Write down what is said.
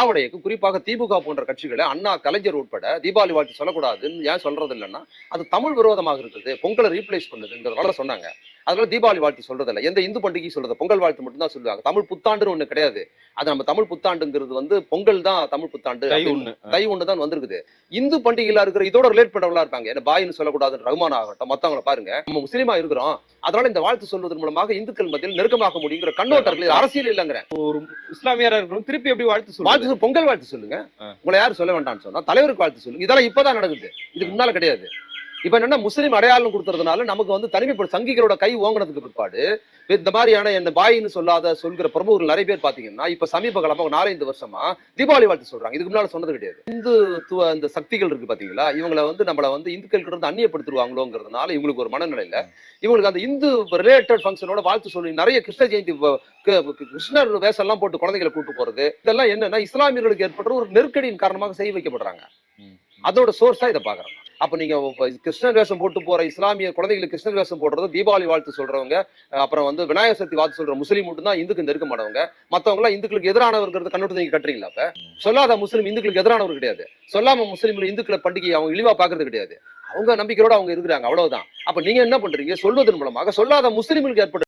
திராவிடைக்கு குறிப்பாக திமுக போன்ற கட்சிகளை அண்ணா கலைஞர் உட்பட தீபாவளி வாழ்த்து சொல்லக்கூடாதுன்னு ஏன் சொல்றது இல்லைன்னா அது தமிழ் விரோதமாக இருக்குது, பொங்கலை ரீப்ளேஸ் பண்ணுதுங்கிறதால சொன்னாங்க. அதனால தீபாவளி வாழ்த்து சொல்றது இல்லை. எந்த இந்து பண்டிகை சொல்றது பொங்கல் வாழ்த்து மட்டும் தான் சொல்லுவாங்க. தமிழ் புத்தாண்டுன்னு ஒண்ணு கிடையாது. அது நம்ம தமிழ் புத்தாண்டுங்கிறது வந்து பொங்கல் தான் தமிழ் புத்தாண்டு. தை ஒண்ணு தான் வந்திருக்குது. இந்து பண்டிகையில இருக்கிற இதோட ரிலேட் பண்ணவங்களா இருப்பாங்க. என்ன பாயின்னு சொல்லக்கூடாதுன்னு ரகுமான் ஆகட்டும் மத்தவங்களை பாருங்க. நம்ம முஸ்லீமா இருக்கிறோம், அதனால இந்த வாழ்த்து சொல்வதன் மூலமாக இந்துக்கள் மத்தியில் நெருக்கமாக முடியுங்கிற கண்ணோட்டத்தில் அரசியல் இல்லைங்கிற ஒரு இஸ்லாமியரா இருக்கணும் திருப்பி எப்படி வாழ்த்து பொங்கல் வாழ்த்து சொல்லுங்க. உங்களை யாரும் சொல்ல வேண்டாம்னு சொன்னா தலைவருக்கு வாழ்த்து சொல்லுங்க. இதெல்லாம் இப்பதான் நடக்குது, இதுக்கு முன்னால கிடையாது. இப்ப என்னன்னா முஸ்லீம் அடையாளம் கொடுத்ததுனால நமக்கு வந்து தனிமைப்படும் சங்கிகளோட கை ஓங்கினதுக்கு பிற்பாடு இந்த மாதிரியான என்ன பாயின்னு சொல்லாத சொல்கிற பிரமுகர்கள் நிறைய பேர் பாத்தீங்கன்னா இப்ப சமீப காலமா 4-5 வருஷமா தீபாவளி வாழ்த்து சொல்றாங்க. இதுக்கு முன்னால சொன்னது கிடையாது. இந்துத்துவ இந்த சக்திகள் இருக்கு பாத்தீங்களா, இவங்களை வந்து நம்மள வந்து இந்துக்கள் கிட்ட இருந்து அந்நியப்படுத்திடுவாங்களோங்கிறதுனால இவங்களுக்கு ஒரு மனநிலையில இவங்களுக்கு அந்த இந்து ரிலேட்டட் ஃபங்க்ஷனோட வாழ்த்து சொல்லி நிறைய கிருஷ்ண ஜெயந்தி கிருஷ்ணர் வேஷம் எல்லாம் போட்டு குழந்தைகளை கூட்டு போறது இதெல்லாம் என்னன்னா இஸ்லாமியர்களுக்கு ஏற்பட்ட ஒரு நெருக்கடியின் காரணமாக செய்ய வைக்கப்படுறாங்க. அதோட சோர்ஸா இதை பாக்குறாங்க. அப்ப நீங்க கிருஷ்ணர் வேஷம் போட்டு போற இஸ்லாமிய குழந்தைகளுக்கு கிருஷ்ணர் வேஷம் போடுறது தீபாவளி வாழ்த்து சொல்றவங்க, அப்புறம் வந்து விநாயகர் சதுர்த்தி வாழ்த்து சொல்ற முஸ்லீம் மட்டும் தான் இந்துக்கு நெருக்கமானவங்க. மத்தவங்க எல்லாம் இந்துக்களுக்கு எதிரானவர்கிறது கண்ணோட்டத்தை நீங்க கட்டுறீங்களா? அப்ப சொல்லாத முஸ்லீம் இந்துக்களுக்கு எதிரானவர் கிடையாது, சொல்லாம முஸ்லீம் இந்துக்களை பண்டிகை அவங்க இழிவா பாக்குறது கிடையாது. அவங்க நம்பிக்கையோட அவங்க இருக்கிறாங்க, அவ்வளவுதான். அப்ப நீங்க என்ன பண்றீங்க? சொல்வதன் மூலமாக சொல்லாத முஸ்லீம்களுக்கு ஏற்பட்ட